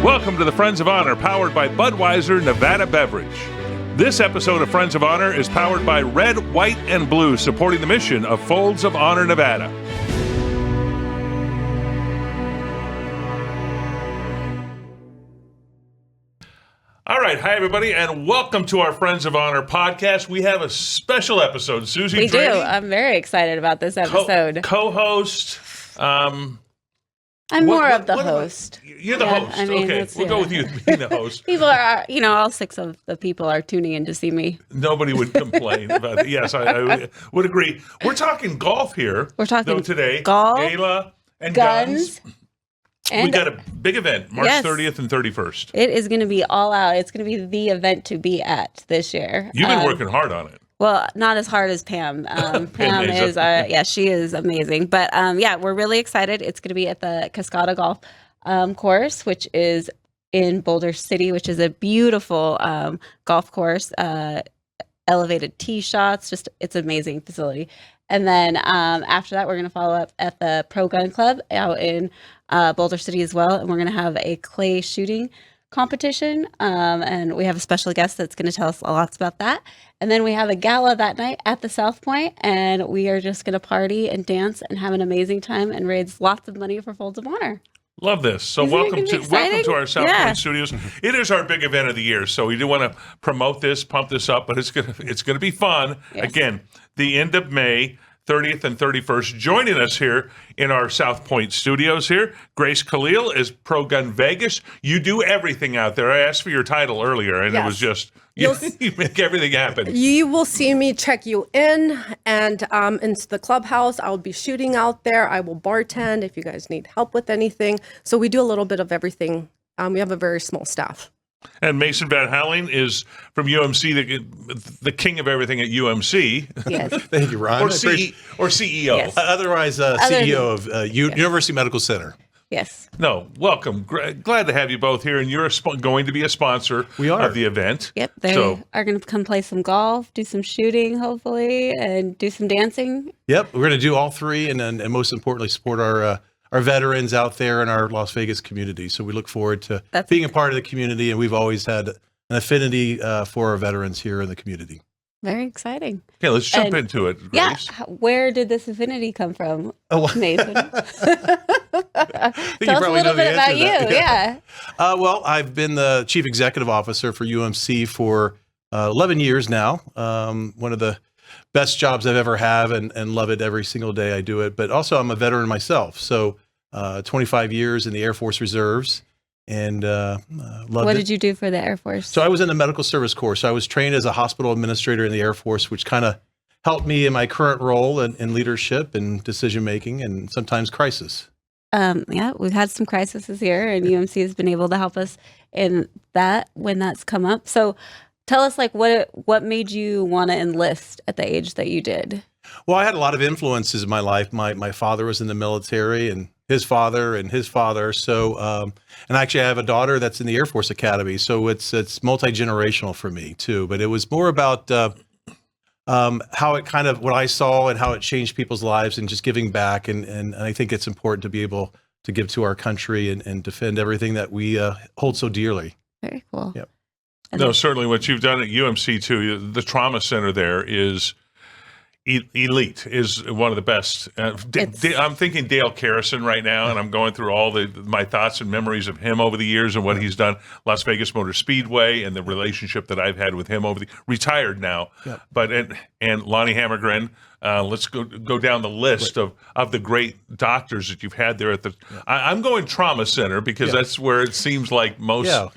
Welcome to the Friends of Honor, powered by Budweiser Nevada Beverage. This episode of Friends of Honor is powered by Red, White, and Blue, supporting the mission of Folds of Honor, Nevada. All right, hi everybody, and welcome to our Friends of Honor podcast. We have a special episode. Susie, we do. I'm very excited about this episode. Co-host. I'm more of the host. You're the host. I mean, okay, we'll go with you being the host. People are, all six of the people are tuning in to see me. Nobody would complain about it. Yes, I would agree. We're talking golf here. We're talking today. Golf, gala, and guns. And we got a big event, March 30th and 31st. It is going to be all out. It's going to be the event to be at this year. You've been working hard on it. Well, not as hard as Pam. Pam is, she is amazing. But we're really excited. It's going to be at the Cascada Golf course, which is in Boulder City, which is a beautiful golf course, elevated tee shots. It's an amazing facility. And then after that, we're going to follow up at the Pro Gun Club out in Boulder City as well. And we're going to have a clay shooting competition. And we have a special guest that's going to tell us lots about that. And then we have a gala that night at the South Point, and we are just going to party and dance and have an amazing time and raise lots of money for Folds of Honor. Love this. So welcome to our South Point studios. It is our big event of the year, so we do want to promote this, pump this up, but it's gonna be fun. Yes. Again, the end of May, 30th and 31st. Joining us here in our South Point studios here, Grace Khalil is Pro Gun Vegas. You do everything out there. I asked for your title earlier, and It was just you make everything happen. You will see me check you in and into the clubhouse. I'll be shooting out there. I will bartend if you guys need help with anything. So we do a little bit of everything. We have a very small staff. And Mason Van Houweling is from UMC, the king of everything at UMC. Yes. Thank you, Ron. or CEO. Yes. Otherwise, CEO of University Medical Center. Yes. No, welcome. Glad to have you both here, and you're going to be a sponsor of the event. Yep, they are going to come play some golf, do some shooting, hopefully, and do some dancing. Yep, we're going to do all three, and most importantly, support our veterans out there in our Las Vegas community. So we look forward to being a part of the community, and we've always had an affinity for our veterans here in the community. Very exciting. Okay, let's jump into it, Grace. Yeah, where did this affinity come from, Nathan? Tell us a little bit about you. Yeah. Well, I've been the Chief Executive Officer for UMC for 11 years now. One of the best jobs I've ever had, and love it every single day I do it. But also, I'm a veteran myself. So 25 years in the Air Force Reserves. And loved it. What did you do for the Air Force? So I was in the medical service corps. So I was trained as a hospital administrator in the Air Force, which kind of helped me in my current role in leadership and decision making, and sometimes crisis. We've had some crises here, and UMC has been able to help us in that when that's come up. So tell us, what made you want to enlist at the age that you did? Well, I had a lot of influences in my life. My father was in the military, and his father and his father. So, and actually I have a daughter that's in the Air Force Academy. So it's multi-generational for me too, but it was more about how it kind of, what I saw and how it changed people's lives and just giving back. And I think it's important to be able to give to our country and defend everything that we hold so dearly. Very cool. Yep. No, certainly what you've done at UMC too, the trauma center there is elite, is one of the best. I'm thinking Dale Carrison right now, and I'm going through all my thoughts and memories of him over the years and what he's done. Las Vegas Motor Speedway and the relationship that I've had with him retired now. Yep. But and Lonnie Hammergren. Let's go down the list of the great doctors that you've had there at the. I'm going trauma center because that's where it seems like most. Yeah.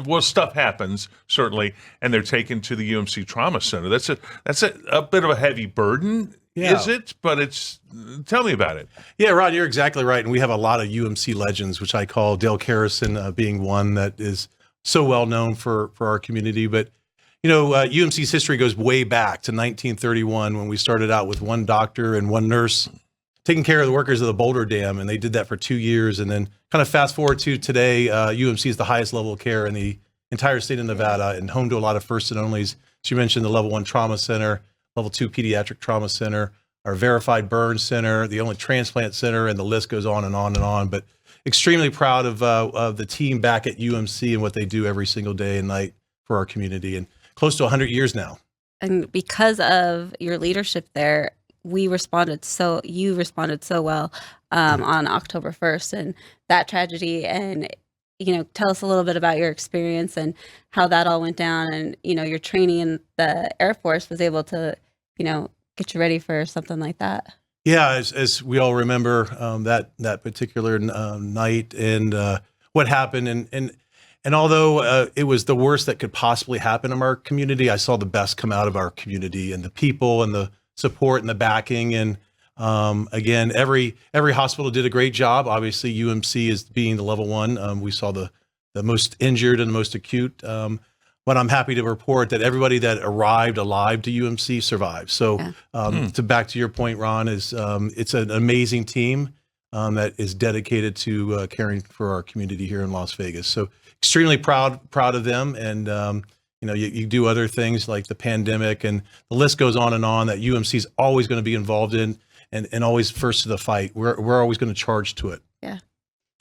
Well, stuff happens, certainly, and they're taken to the UMC Trauma Center. That's a bit of a heavy burden, is it? But tell me about it. Yeah, Rod, you're exactly right. And we have a lot of UMC legends, which I call Dale Carrison being one that is so well known for our community. But, UMC's history goes way back to 1931 when we started out with one doctor and one nurse taking care of the workers of the Boulder Dam, and they did that for 2 years. And then kind of fast forward to today, UMC is the highest level of care in the entire state of Nevada and home to a lot of first and onlys. So you mentioned the level 1 trauma center, level 2 pediatric trauma center, our verified burn center, the only transplant center, and the list goes on and on and on. But extremely proud of the team back at UMC and what they do every single day and night for our community, and close to 100 years now. And because of your leadership there, you responded so well on October 1st and that tragedy. And, tell us a little bit about your experience and how that all went down. And, your training in the Air Force was able to, get you ready for something like that. Yeah, as we all remember that particular night and what happened. And although it was the worst that could possibly happen in our community, I saw the best come out of our community and the people and the support and the backing. And again, every hospital did a great job. Obviously, UMC is being the level one. We saw the most injured and the most acute. But I'm happy to report that everybody that arrived alive to UMC survived. So back to your point, Ron, is it's an amazing team that is dedicated to caring for our community here in Las Vegas. So extremely proud of them. And you do other things like the pandemic, and the list goes on and on that UMC is always going to be involved in, and always first to the fight. We're always going to charge to it. Yeah.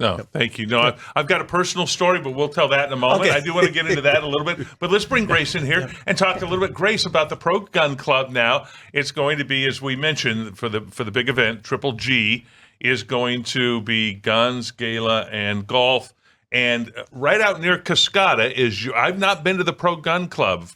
No, thank you. No, I've got a personal story, but we'll tell that in a moment. Okay. I do want to get into that a little bit, but let's bring Grace in here and talk a little bit, Grace, about the Pro Gun Club. Now, it's going to be, as we mentioned, for the big event, Triple G is going to be guns, gala, and golf. And right out near Cascada is I've not been to the Pro Gun Club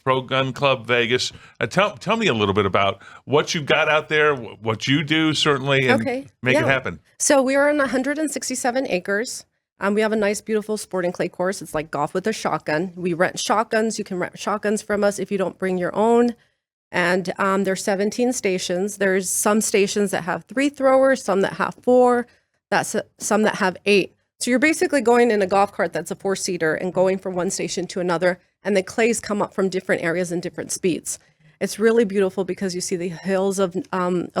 Vegas. Tell me a little bit about what you've got out there, what you do, certainly, and make it happen. So we are on 167 acres. We have a nice, beautiful sporting clay course. It's like golf with a shotgun. We rent shotguns. You can rent shotguns from us if you don't bring your own. And there's 17 stations. There's some stations that have 3 throwers, some that have 4, some that have 8. So you're basically going in a golf cart that's a 4-seater and going from one station to another, and the clays come up from different areas and different speeds. It's really beautiful because you see the hills of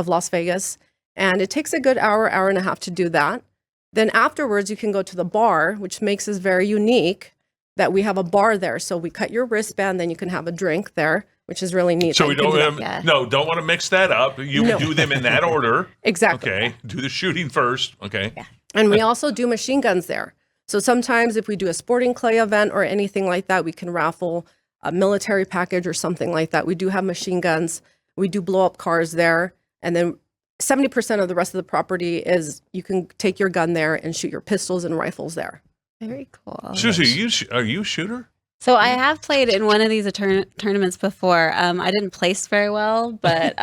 Las Vegas, and it takes a good hour and a half to do that. Then afterwards, you can go to the bar, which makes us very unique that we have a bar there. So we cut your wristband, then you can have a drink there, which is really neat. So we don't want to mix that up. You do them in that order. Exactly. Okay. Do the shooting first. Okay. Yeah. And we also do machine guns there. So sometimes if we do a sporting clay event or anything like that, we can raffle a military package or something like that. We do have machine guns. We do blow up cars there. And then 70% of the rest of the property is you can take your gun there and shoot your pistols and rifles there. Very cool. Susie, are you a shooter? So I have played in one of these tournaments before. I didn't place very well, but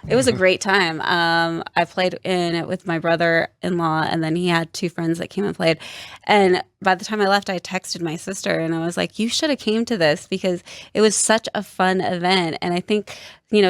it was a great time. I played in it with my brother-in-law, and then he had 2 friends that came and played. And by the time I left, I texted my sister, and I was like, you should have came to this because it was such a fun event. And I think,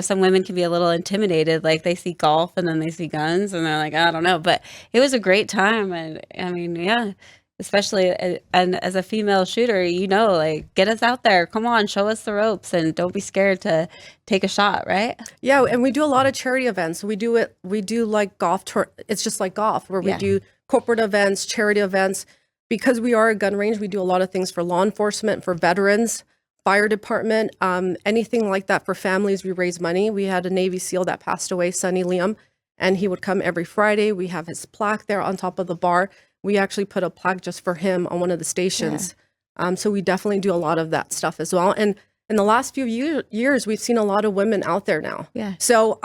some women can be a little intimidated. Like they see golf and then they see guns, and they're like, I don't know. But it was a great time. And I mean, yeah. Especially and as a female shooter, like get us out there. Come on, show us the ropes and don't be scared to take a shot, right? Yeah, and we do a lot of charity events. We do like golf it's just like golf where we do corporate events, charity events. Because we are a gun range, we do a lot of things for law enforcement, for veterans, fire department, anything like that for families. We raise money. We had a Navy SEAL that passed away, Sonny Liam, and he would come every Friday. We have his plaque there on top of the bar. We actually put a plaque just for him on one of the stations. Yeah. So we definitely do a lot of that stuff as well. And in the last few years, we've seen a lot of women out there now. Yeah. So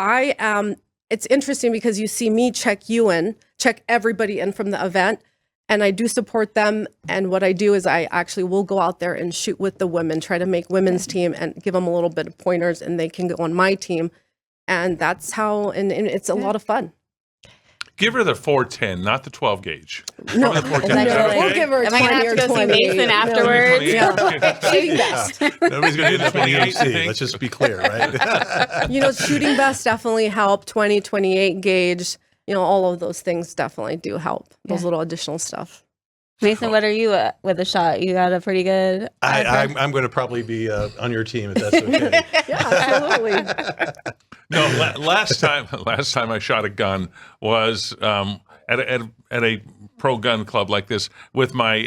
it's interesting because you see me check everybody in from the event, and I do support them. And what I do is I actually will go out there and shoot with the women, try to make women's team and give them a little bit of pointers, and they can go on my team. And that's how, and it's a lot of fun. Give her the 410, not the 12 gauge. No, the 410. we'll give her a 20 Am I gonna have to go see 28. Mason afterwards? Shooting vest. Nobody's going to do the 28, 28 I think. Let's just be clear, right? Shooting vests definitely help. 20, 28 gauge. All of those things definitely do help. Those little additional stuff. Mason, what are you with a shot? You got a pretty good. I'm going to probably be on your team if that's okay. Yeah, absolutely. No, last time I shot a gun was at a pro gun club like this with my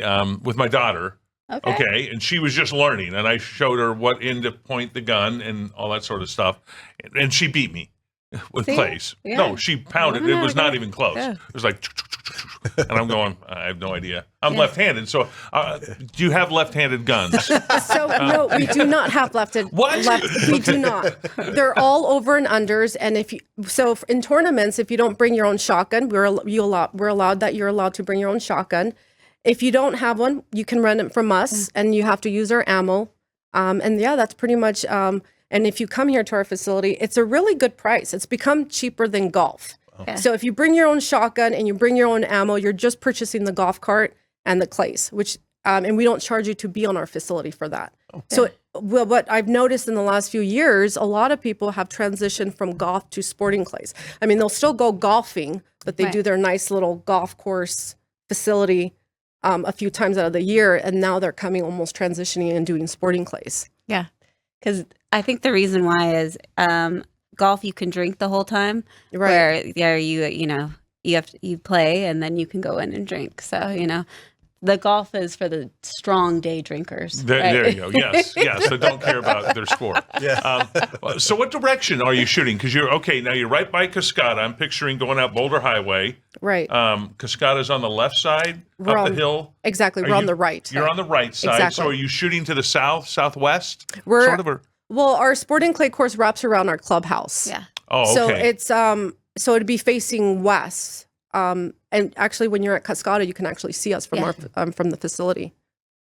daughter. Okay, and she was just learning, and I showed her what end to point the gun and all that sort of stuff, and she beat me. with See? clays. Yeah. No, she pounded. No, It was okay. not even close. Yeah. It was like, and I'm going, I have no idea. I'm Yeah. left-handed. So do you have left-handed guns? So no, we do not have What? We do not. They're all over and unders. And in tournaments, if you don't bring your own shotgun, we're allowed to bring your own shotgun. If you don't have one, you can rent it from us, and you have to use our ammo. And yeah, that's pretty much. And if you come here to our facility, it's a really good price. It's become cheaper than golf. Okay. So if you bring your own shotgun and you bring your own ammo, you're just purchasing the golf cart and the clays, which and we don't charge you to be on our facility for that. So what I've noticed in the last few years, a lot of people have transitioned from golf to sporting clays. I mean, they'll still go golfing, but they do their nice little golf course facility a few times out of the year, and now they're coming almost transitioning and doing sporting clays. Yeah, because I think the reason why is golf you can drink the whole time, Right. where you play and then you can go in and drink. So the golf is for the strong day drinkers. There you go. Yes, yes. They don't care about their score. Yeah. So what direction are you shooting? Because you're right by Cascada. I'm picturing going out Boulder Highway. Right. Cascada's on the left side We're up on- the hill. Exactly. We're Are on you- the right. You're on the right side. Exactly. So are you shooting to the south, southwest? We're- sort of. Well, our sporting clay course wraps around our clubhouse. Yeah. Oh, So okay. it's so it'd be facing west. And actually, when you're at Cascada, you can actually see us from our from the facility.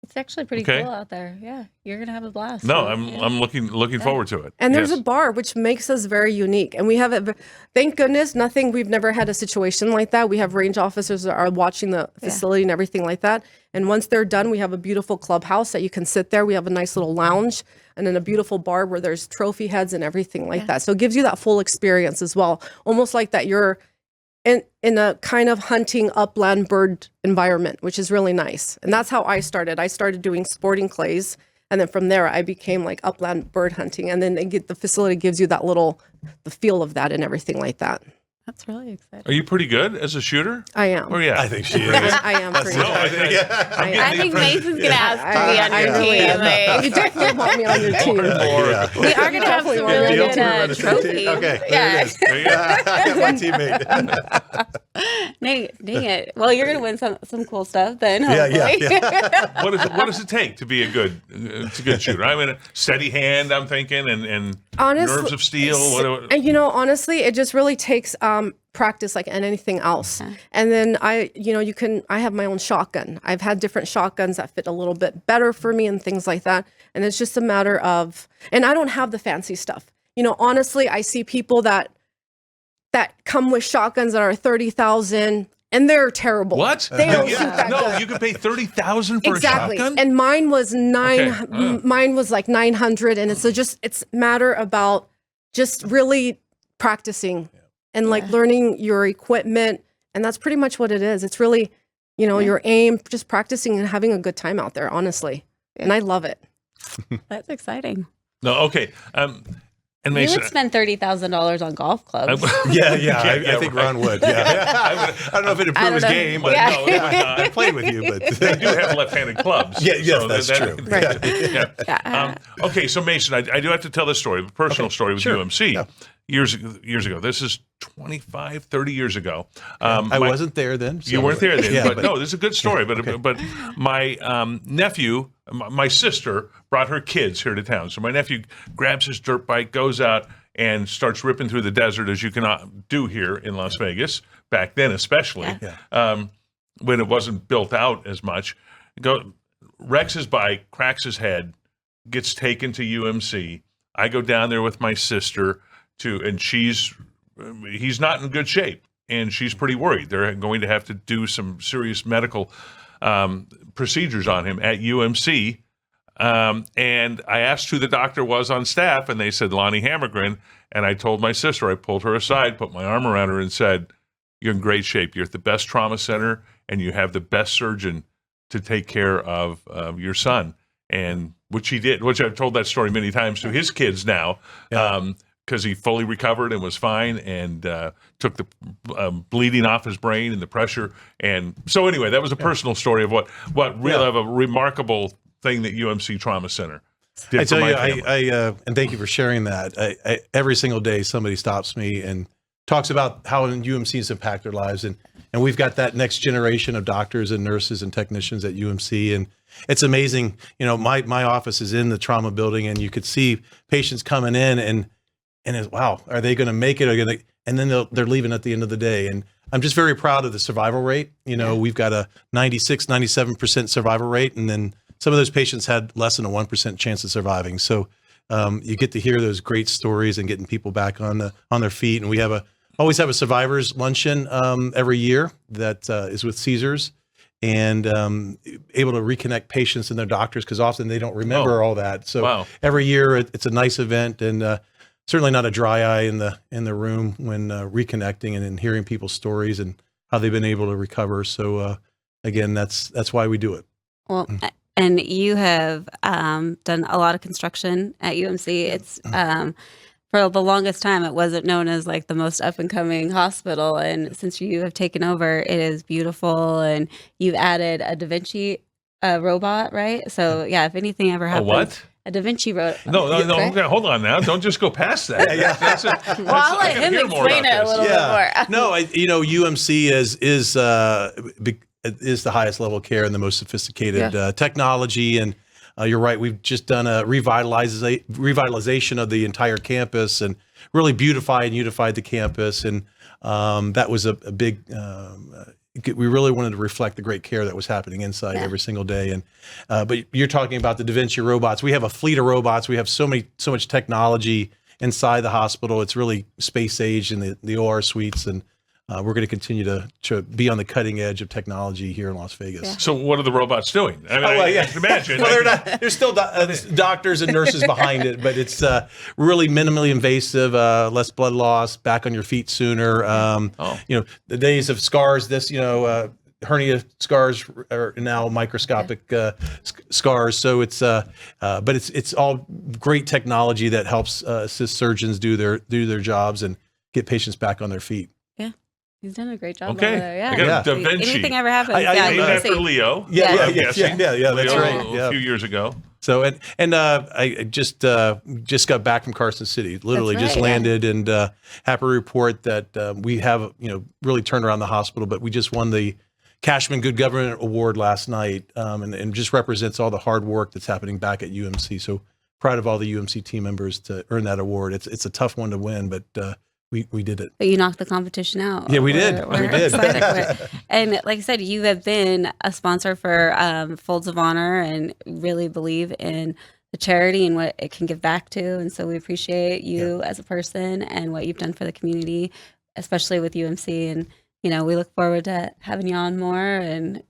It's actually pretty Okay. cool out there. Yeah, you're gonna have a blast. No, So, I'm yeah. I'm looking forward to it. And there's Yes. a bar, which makes us very unique. And we have it. Thank goodness, we've never had a situation like that. We have range officers that are watching the facility and everything like that. And once they're done, we have a beautiful clubhouse that you can sit there. We have a nice little lounge and then a beautiful bar where there's trophy heads and everything like that. So it gives you that full experience as well. Almost like that you're in a kind of hunting upland bird environment, which is really nice. And that's how I started. I started doing sporting clays. And then from there, I became like upland bird hunting. And then the facility gives you the feel of that and everything like that. That's really exciting. Are you pretty good as a shooter? I am. Oh yeah. I think she is. I am pretty No, good. I'm getting I the think impression- Mason's gonna ask to be on I your really team. am. Like, You definitely want me on your team. Yeah. we are gonna have some Definitely really The good ultimate renaissance trophies. team. Okay, there Yeah. it is. I got my teammate. Dang it. Well, you're gonna win some cool stuff then. Yeah, Hopefully. yeah. What does it take to be a good shooter? I mean, a steady hand. I'm thinking, and Honestly, nerves of steel. What, And honestly, it just really takes practice like anything else. And then I have my own shotgun. I've had different shotguns that fit a little bit better for me and things like that. And it's just a matter of, and I don't have the fancy stuff. Honestly, I see people that come with shotguns that are 30,000 and they're terrible. What? They don't Yeah. shoot that No, good. you can pay $30,000 for Exactly. a shotgun. And mine was Okay. mine was like 900, and it's a matter about just really practicing and like learning your equipment, and that's pretty much what it is. It's really, your aim, just practicing and having a good time out there, honestly. And I love it. That's exciting. No, okay. And You Mason, would spend $30,000 on golf clubs. Yeah. I think right. Ron would. Yeah. I don't know if it I improved don't his know. game, but Yeah. no, it would not. I played with you. But They do have left-handed clubs. Yeah, yes, so that's true. Yeah. Yeah. Okay, so Mason, I do have to tell this story, a personal story with sure. UMC. Yeah. Years ago. This is 25, 30 years ago. I wasn't there then. You weren't there then, Yeah, but no, this is a good story. But my nephew, my sister, brought her kids here to town. So my nephew grabs his dirt bike, goes out, and starts ripping through the desert, as you cannot do here in Las Vegas, back then especially, when it wasn't built out as much. Wrecks his bike, cracks his head, gets taken to UMC. I go down there with my sister, and he's not in good shape, and she's pretty worried. They're going to have to do some serious medical procedures on him at UMC. And I asked who the doctor was on staff, and they said Lonnie Hammergren. And I told my sister, I pulled her aside, put my arm around her, and said, "You're in great shape. You're at the best trauma center, and you have the best surgeon to take care of your son." And which he did, which I've told that story many times to his kids now, because he fully recovered and was fine, and took the bleeding off his brain and the pressure. And so anyway, that was a personal story of what really of a remarkable thing that UMC Trauma Center did I for tell my you, family. and thank you for sharing that. Every single day, somebody stops me and talks about how UMC has impacted their lives, and we've got that next generation of doctors and nurses and technicians at UMC, and it's amazing. You know, my office is in the trauma building, and you could see patients coming in, and it's, wow, are they going to make it? And then they're leaving at the end of the day, and I'm just very proud of the survival rate. You know, we've got a 96, 97% survival rate, and then some of those patients had less than a 1% chance of surviving. So you get to hear those great stories and getting people back on their feet. And we always have a survivors luncheon every year that is with Caesars, and able to reconnect patients and their doctors, because often they don't remember all that. So every year it's a nice event, and certainly not a dry eye in the room when reconnecting and hearing people's stories and how they've been able to recover. So again, that's why we do it. Well, and you have done a lot of construction at UMC. It's for the longest time, it wasn't known as like the most up and coming hospital. And since you have taken over, it is beautiful. And you've added a Da Vinci robot, right? So yeah, if anything ever happens. What? A Da Vinci robot. No, okay, hold on now. Don't just go past that. Well, I'll let him explain it a little bit more. No, UMC is the highest level of care and the most sophisticated technology. And you're right, we've just done a revitalization of the entire campus and really beautified and unified the campus. And that was a big. We really wanted to reflect the great care that was happening inside every single day. And but you're talking about the Da Vinci robots. We have a fleet of robots. We have so much technology inside the hospital. It's really space age in the OR suites, and we're going to continue to be on the cutting edge of technology here in Las Vegas. Yeah. So what are the robots doing? I mean, I can imagine. Well, there's still doctors and nurses behind it, but it's really minimally invasive, less blood loss, back on your feet sooner. You know, the days of scars, hernia scars are now microscopic scars. So it's, but it's all great technology that helps assist surgeons do their jobs and get patients back on their feet. He's done a great job over Okay. there. Yeah. I got Da Vinci. Anything ever happens. Named after Leo. Yeah. I'm guessing. Yeah, that's Leo, right. A few years ago. So and I just got back from Carson City. Literally That's right, just landed, and happy to report that we have really turned around the hospital. But we just won the Cashman Good Government Award last night, and just represents all the hard work that's happening back at UMC. So proud of all the UMC team members to earn that award. It's a tough one to win, but we did it. But you knocked the competition out. Yeah, we did. We're excited for it. And like I said, you have been a sponsor for Folds of Honor and really believe in the charity and what it can give back to. And so we appreciate you as a person and what you've done for the community, especially with UMC. And, we look forward to having you on more and,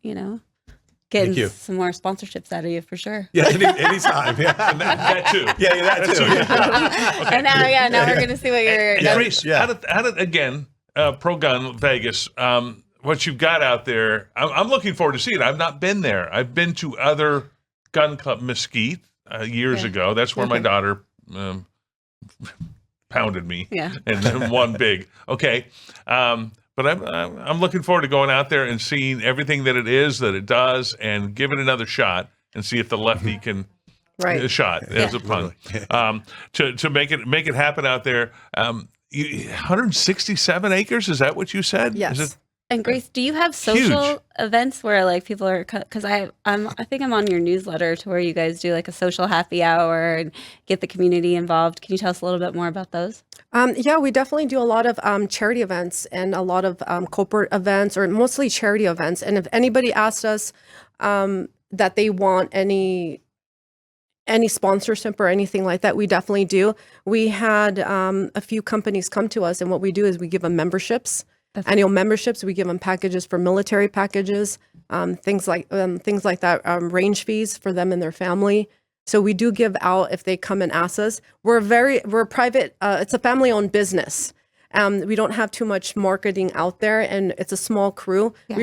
getting some more sponsorships out of you for sure. Yeah, anytime. Yeah, that too. Yeah, that too. Okay. And now we're going to see what you're. Grace, how did again, Pro Gun Vegas, what you've got out there? I'm looking forward to seeing it. I've not been there. I've been to other gun club, Mesquite, years ago. That's where my daughter pounded me. Yeah. And then won big. Okay. But I'm looking forward to going out there and seeing everything that it does, and give it another shot and see if the lefty can shot as a pun to make it happen out there. 167 acres, is that what you said? Yes. And Grace, do you have social events where like people are, because I think I'm on your newsletter to where you guys do like a social happy hour and get the community involved. Can you tell us a little bit more about those? Yeah, we definitely do a lot of charity events and a lot of corporate events, or mostly charity events. And if anybody asks us that they want any sponsorship or anything like that, we definitely do. We had a few companies come to us, and what we do is we give them memberships. Annual memberships. We give them packages for military packages, things like that, range fees for them and their family. So we do give out if they come and ask us. We're private. It's a family-owned business. We don't have too much marketing out there, and it's a small crew. Yeah.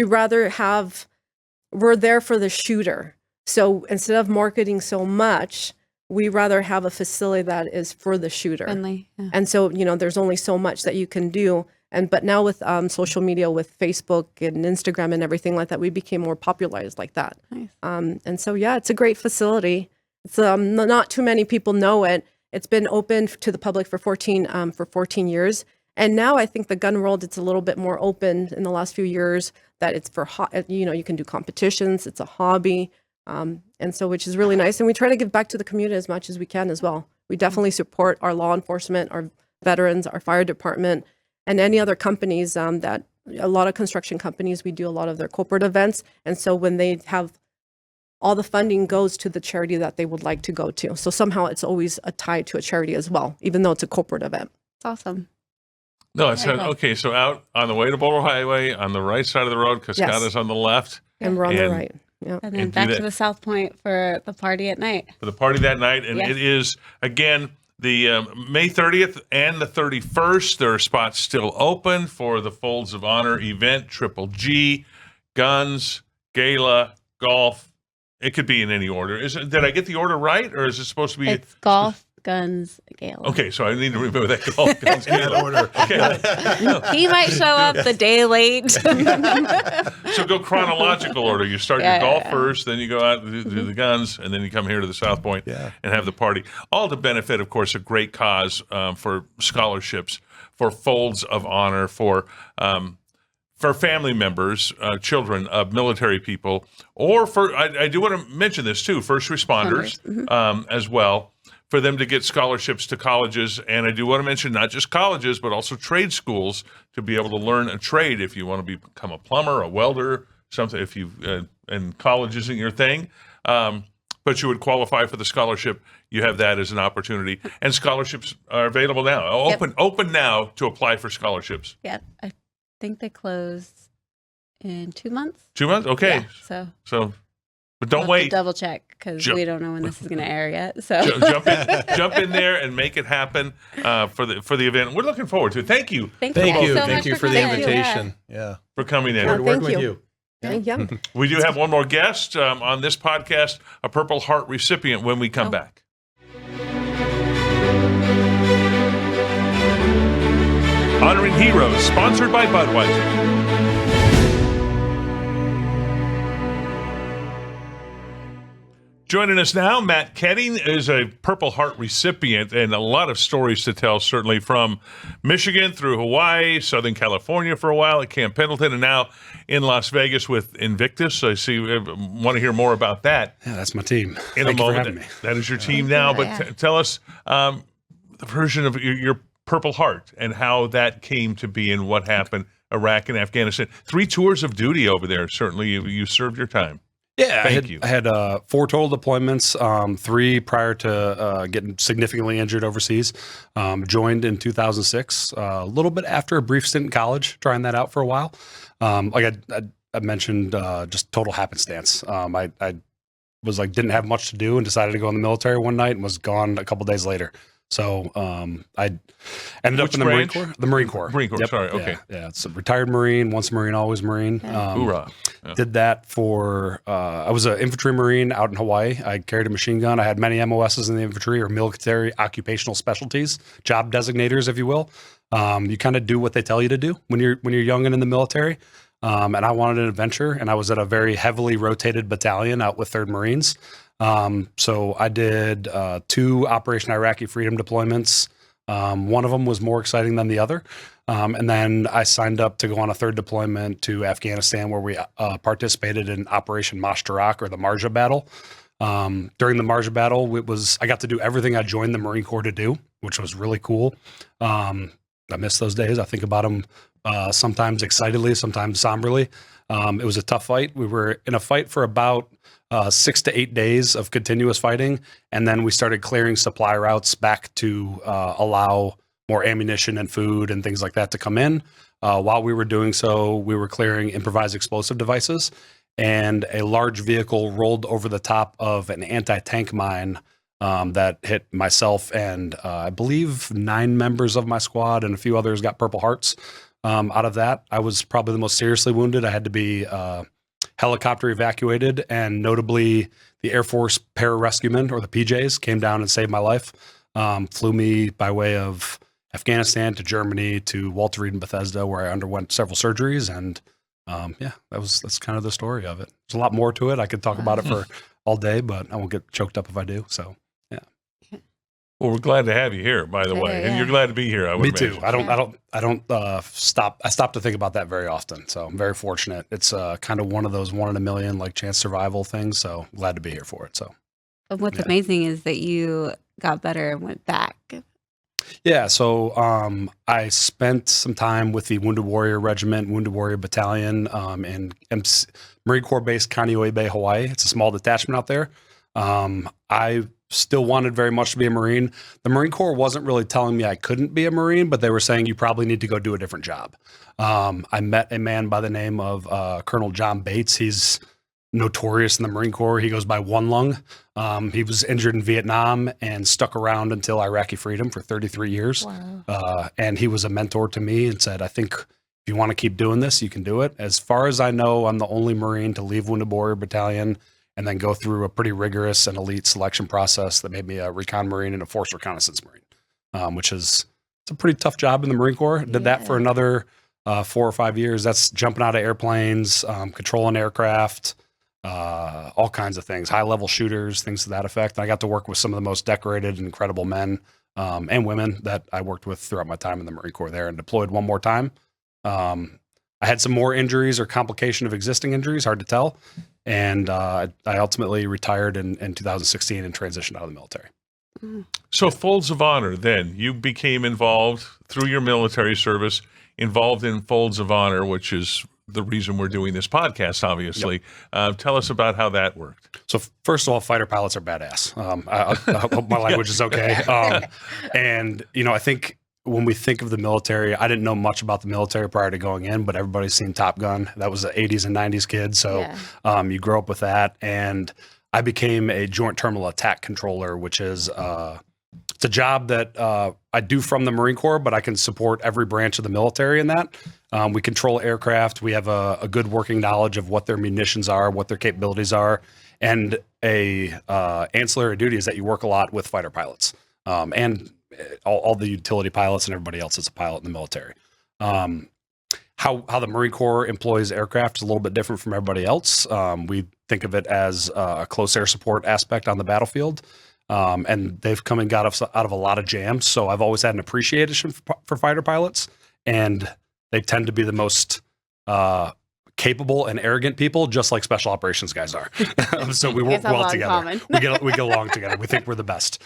We're there for the shooter. So instead of marketing so much, we rather have a facility that is for the shooter. Friendly, yeah. And so, there's only so much that you can do. But now with social media, with Facebook and Instagram and everything like that, we became more popularized like that. Nice. And so, yeah, it's a great facility. it's not too many people know it. It's been open to the public for 14 years. And now I think the gun world, it's a little bit more open in the last few years, that it's for, you can do competitions. It's a hobby. And so, which is really nice. And we try to give back to the community as much as we can as well. We definitely support our law enforcement, our veterans, our fire department, and any other companies that a lot of construction companies, we do a lot of their corporate events. And so when they have all the funding goes to the charity that they would like to go to. So somehow it's always a tie to a charity as well, even though it's a corporate event. It's awesome. No, it's okay. So out on the way to Boulder Highway, on the right side of the road, Cascada's on the left. And we're on the right. Yeah. And then And back do to the South Point for the party at night. For the party that night. And Yes. it is, again, the May 30th and the 31st. There are spots still open for the Folds of Honor event, Triple G, guns, gala, golf. It could be in any order. Did I get the order right, or is it supposed to be? It's golf, guns, gala. Okay, so I need to remember that golf, guns, In that gala. order. Okay, He might show up the day late. so go chronological order. You start Yeah, your golf yeah. first, then you go out and do the guns, and then you come here to the South Point Yeah. and have the party. All to benefit, of course, a great cause for scholarships, for Folds of Honor, for family members, children of military people, or for, I do want to mention this too, first responders as well, for them to get scholarships to colleges. And I do want to mention not just colleges, but also trade schools to be able to learn a trade if you want to become a plumber, a welder, something, if you, and college isn't your thing. But you would qualify for the scholarship. You have that as an opportunity. And scholarships are available now. Open now to apply for scholarships. Yeah, I think they close in 2 months. 2 months? Okay. Yeah, So, but don't we'll have to wait. double check because Ju- we don't know when this is going to air yet. So Jump in there and make it happen for the event. We're looking forward to it. Thank you thank Thank you you. so Thank much you for the coming. invitation. Yeah. for coming in. Yeah. We're working thank with you. you. Yeah. We do have one more guest on this podcast, a Purple Heart recipient, when we come back. Honoring Heroes, sponsored by Budweiser. Joining us now, Matt Ketting is a Purple Heart recipient, and a lot of stories to tell, certainly from Michigan through Hawaii, Southern California for a while at Camp Pendleton, and now in Las Vegas with Invictus. I see. Want to hear more about that Yeah, that's my team. in Thank a you for moment. having me. That is your team now, but Yeah. tell us the version of your Purple Heart and how that came to be and what happened. Iraq and Afghanistan. 3 tours of duty over there. Certainly, you served your time. Yeah, Thank you. I had 4 total deployments, 3 prior to getting significantly injured overseas. Joined in 2006, a little bit after a brief stint in college, trying that out for a while. Like I mentioned, just total happenstance. I was like, didn't have much to do and decided to go in the military one night and was gone a couple days later. So I ended Which up in the Marine branch? Corps. The Marine Corps. Marine Corps, Yep. sorry, Yeah, okay. Yeah, it's a retired Marine, once a Marine, always Marine. Hoorah. Yeah. Did that for, I was an infantry Marine out in Hawaii. I carried a machine gun. I had many MOSs in the infantry, or military occupational specialties, job designators, if you will. You kind of do what they tell you to do when you're young and in the military. And I wanted an adventure, and I was at a very heavily rotated battalion out with 3rd Marines. So I did 2 Operation Iraqi Freedom deployments. One of them was more exciting than the other. And then I signed up to go on a 3rd deployment to Afghanistan, where we participated in Operation Mashtarak, or the Marja battle. During the Marja battle, I got to do everything I joined the Marine Corps to do, which was really cool. I miss those days. I think about them sometimes excitedly, sometimes somberly. It was a tough fight. We were in a fight for about 6 to 8 days of continuous fighting, and then we started clearing supply routes back to allow more ammunition and food and things like that to come in. While we were doing so, we were clearing improvised explosive devices, and a large vehicle rolled over the top of an anti-tank mine that hit myself and I believe 9 members of my squad, and a few others got Purple Hearts. Out of that, I was probably the most seriously wounded. I had to be helicopter evacuated, and notably the Air Force pararescuemen, or the PJs, came down and saved my life. Flew me by way of Afghanistan to Germany to Walter Reed and Bethesda, where I underwent several surgeries, and Yeah, that's kind of the story of it. There's a lot more to it. I could talk about it for all day, but I won't get choked up if I do. So Well, we're glad to have you here, by the way, and you're glad to be here. I would me too. imagine. I don't stop. I stop to think about that very often. So I'm very fortunate. It's kind of one of those 1 in a million like chance survival things. So glad to be here for it. So. And what's amazing is that you got better and went back. Yeah, so I spent some time with the Wounded Warrior Regiment, Wounded Warrior Battalion in Marine Corps Base, Kaneohe Bay, Hawaii. It's a small detachment out there. I still wanted very much to be a Marine. The Marine Corps wasn't really telling me I couldn't be a Marine, but they were saying you probably need to go do a different job. I met a man by the name of Colonel John Bates. He's notorious in the Marine Corps. He goes by One Lung. He was injured in Vietnam and stuck around until Iraqi freedom for 33 years. Wow. And he was a mentor to me and said, I think if you want to keep doing this, you can do it. As far as I know, I'm the only Marine to leave Wounded Warrior Battalion and then go through a pretty rigorous and elite selection process that made me a recon Marine and a force reconnaissance Marine, which is it's a pretty tough job in the Marine Corps. Did that for another 4 or 5 years. That's jumping out of airplanes, controlling aircraft, all kinds of things, high level shooters, things to that effect. And I got to work with some of the most decorated and incredible men and women that I worked with throughout my time in the Marine Corps there, and deployed one more time. I had some more injuries or complication of existing injuries, hard to tell. And I ultimately retired in 2016 and transitioned out of the military. So Folds of Honor, then, you became involved through your military service, involved in Folds of Honor, which is the reason we're doing this podcast, obviously. Yep. Tell us about how that worked. So first of all, fighter pilots are badass. I hope my language is okay. And, I think when we think of the military, I didn't know much about the military prior to going in, but everybody's seen Top Gun. That was the 80s and 90s kid. So you grow up with that. And I became a joint terminal attack controller, which is it's a job that I do from the Marine Corps, but I can support every branch of the military in that. We control aircraft. We have a good working knowledge of what their munitions are, what their capabilities are. And a ancillary duty is that you work a lot with fighter pilots and all the utility pilots and everybody else that's a pilot in the military. How the Marine Corps employs aircraft is a little bit different from everybody else. We think of it as a close air support aspect on the battlefield. And they've come and got us out of a lot of jams. So I've always had an appreciation for fighter pilots, and they tend to be the most capable and arrogant people, just like special operations guys are. So we work well together. We get along together. We think we're the best.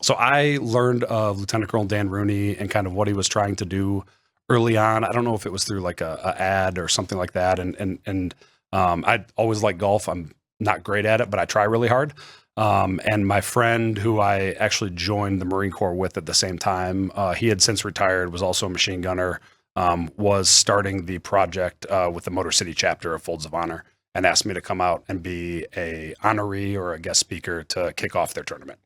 So I learned of Lieutenant Colonel Dan Rooney and kind of what he was trying to do early on. I don't know if it was through like a ad or something like that. And I always like golf. I'm not great at it, but I try really hard. And my friend who I actually joined the Marine Corps with at the same time, he had since retired, was also a machine gunner, was starting the project with the Motor City chapter of Folds of Honor, and asked me to come out and be a honoree or a guest speaker to kick off their tournament.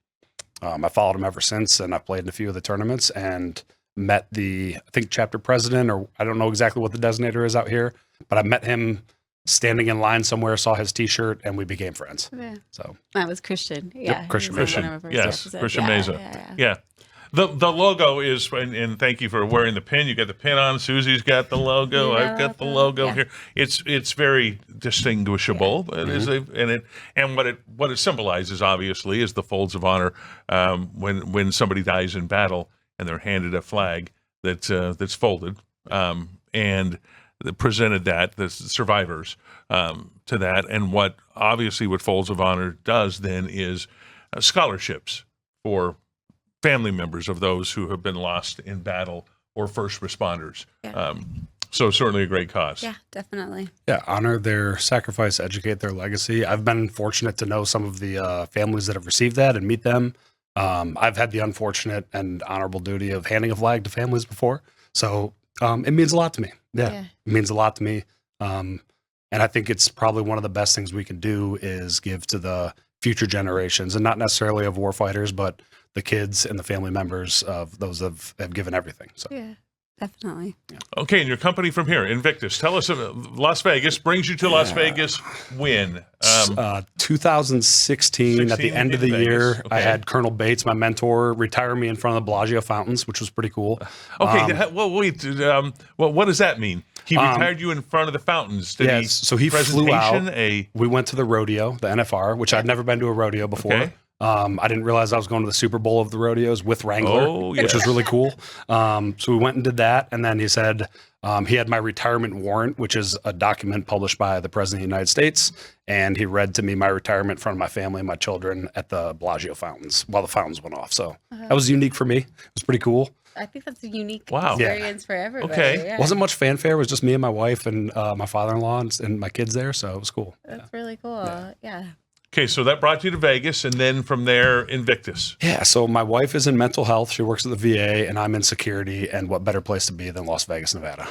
I followed him ever since, and I played in a few of the tournaments and met I think chapter president, or I don't know exactly what the designator is out here, but I met him standing in line somewhere, saw his T-shirt, and we became friends. Yeah. So that was Christian. Yeah, yep, Christian. Yes, Christian Meza. Yeah. The logo is, and thank you for wearing the pin. You got the pin on. Susie's got the logo. I've got the logo here. It's very distinguishable. It is and what it symbolizes obviously is the Folds of Honor. When somebody dies in battle and they're handed a flag that's folded and presented the survivors to that. And what Folds of Honor does then is scholarships for family members of those who have been lost in battle or first responders. So certainly a great cause. Yeah, definitely. Yeah, honor their sacrifice, educate their legacy. I've been fortunate to know some of the families that have received that and meet them. I've had the unfortunate and honorable duty of handing a flag to families before. So it means a lot to me. Yeah, it means a lot to me. And I think it's probably one of the best things we can do is give to the future generations, and not necessarily of warfighters, but the kids and the family members of those that have given everything. So Definitely. Okay, and your company from here, Invictus. Tell us, Las Vegas brings you to Las Vegas when? 2016, at the end of the Vegas. year, Okay. I had Colonel Bates, my mentor, retire me in front of the Bellagio fountains, which was pretty cool. Okay, well, wait. What does that mean? He retired you in front of the fountains. Did he? So he flew presentation, out. We went to the rodeo, the NFR, which I'd never been to a rodeo before. Okay. I didn't realize I was going to the Super Bowl of the rodeos with Wrangler, which was really cool. So we went and did that. And then he said he had my retirement warrant, which is a document published by the President of the United States. And he read to me my retirement in front of my family and my children at the Bellagio fountains while the fountains went off. So that was unique for me. It was pretty cool. I think that's a unique Wow. experience for everybody. Okay. Yeah. Wasn't much fanfare. It was just me and my wife and my father-in-law and my kids there. So it was cool. That's really cool. Yeah. Okay, so that brought you to Vegas, and then from there, Invictus. Yeah, so my wife is in mental health. She works at the VA, and I'm in security. And what better place to be than Las Vegas, Nevada?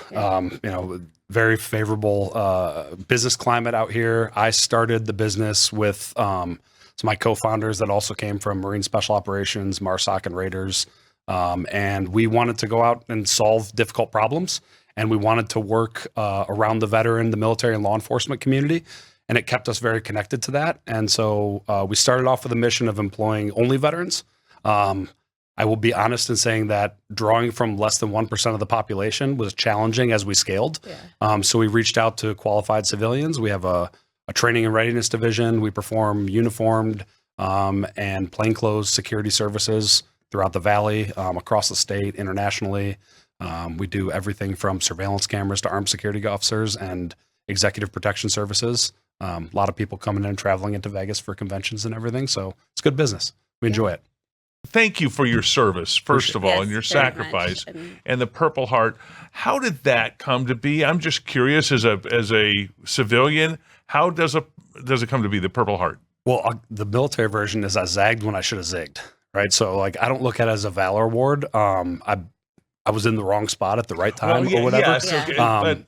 Very favorable business climate out here. I started the business with some of my co-founders that also came from Marine Special Operations, MARSOC, and Raiders. And we wanted to go out and solve difficult problems. And we wanted to work around the veteran, the military, and law enforcement community. And it kept us very connected to that. And so we started off with a mission of employing only veterans. I will be honest in saying that drawing from less than 1% of the population was challenging as we scaled. Yeah. So we reached out to qualified civilians. We have a training and readiness division. We perform uniformed and plainclothes security services throughout the valley, across the state, internationally. We do everything from surveillance cameras to armed security officers and executive protection services. A lot of people coming in, traveling into Vegas for conventions and everything. So it's good business. We enjoy it. Thank you for your service, first of all, and your very sacrifice, much. and the Purple Heart. How did that come to be? I'm just curious, as a civilian, how does it come to be the Purple Heart? Well, the military version is I zagged when I should have zigged, right? So like, I don't look at it as a Valor Award. I was in the wrong spot at the right time or whatever. Yes, okay, but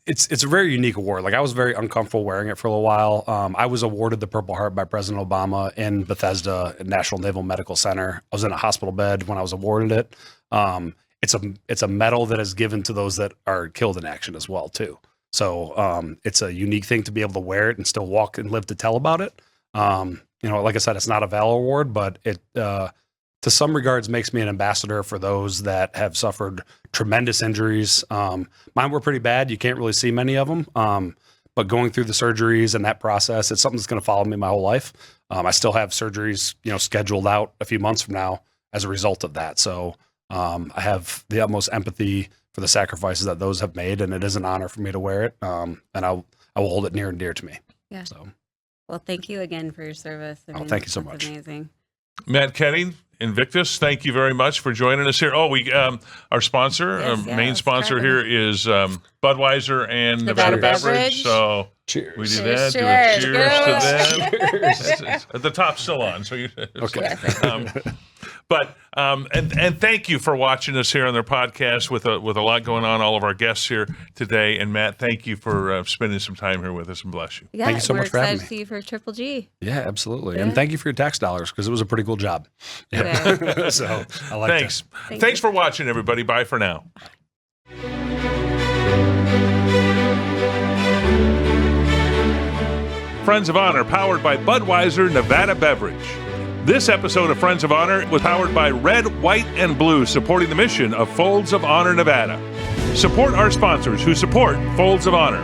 It's a very unique award. Like I was very uncomfortable wearing it for a little while. I was awarded the Purple Heart by President Obama in Bethesda National Naval Medical Center. I was in a hospital bed when I was awarded it. It's a medal that is given to those that are killed in action as well too. So it's a unique thing to be able to wear it and still walk and live to tell about it. Like I said, it's not a Valor Award, but it to some regards makes me an ambassador for those that have suffered tremendous injuries. Mine were pretty bad. You can't really see many of them. But going through the surgeries and that process, it's something that's going to follow me my whole life. I still have surgeries, scheduled out a few months from now as a result of that. So I have the utmost empathy for the sacrifices that those have made, and it is an honor for me to wear it. And I will hold it near and dear to me. Yeah. So, Well, thank you again for your service. I mean, thank you so that's much. Amazing. Matt Ketting, Invictus, thank you very much for joining us here. Oh, we our sponsor, main let's sponsor try here is Budweiser and Nevada Nevada Beverage. Beverage. So cheers. we do Cheers, that. Do a cheers. cheers to them. The top's still on, so you. Okay. But and thank you for watching us here on their podcast with a lot going on. All of our guests here today, and Matt, thank you for spending some time here with us, and bless you. Yeah, Thank you so we're much for having excited to see you for Triple G. Yeah, absolutely. Yeah. And thank you for your tax dollars because it was a pretty cool job. Okay. So I like Thanks. Thank Thanks you. for watching, everybody. Bye for now. Friends of Honor, powered by Budweiser Nevada Beverage. This episode of Friends of Honor was powered by Red, White, and Blue, supporting the mission of Folds of Honor Nevada. Support our sponsors who support Folds of Honor.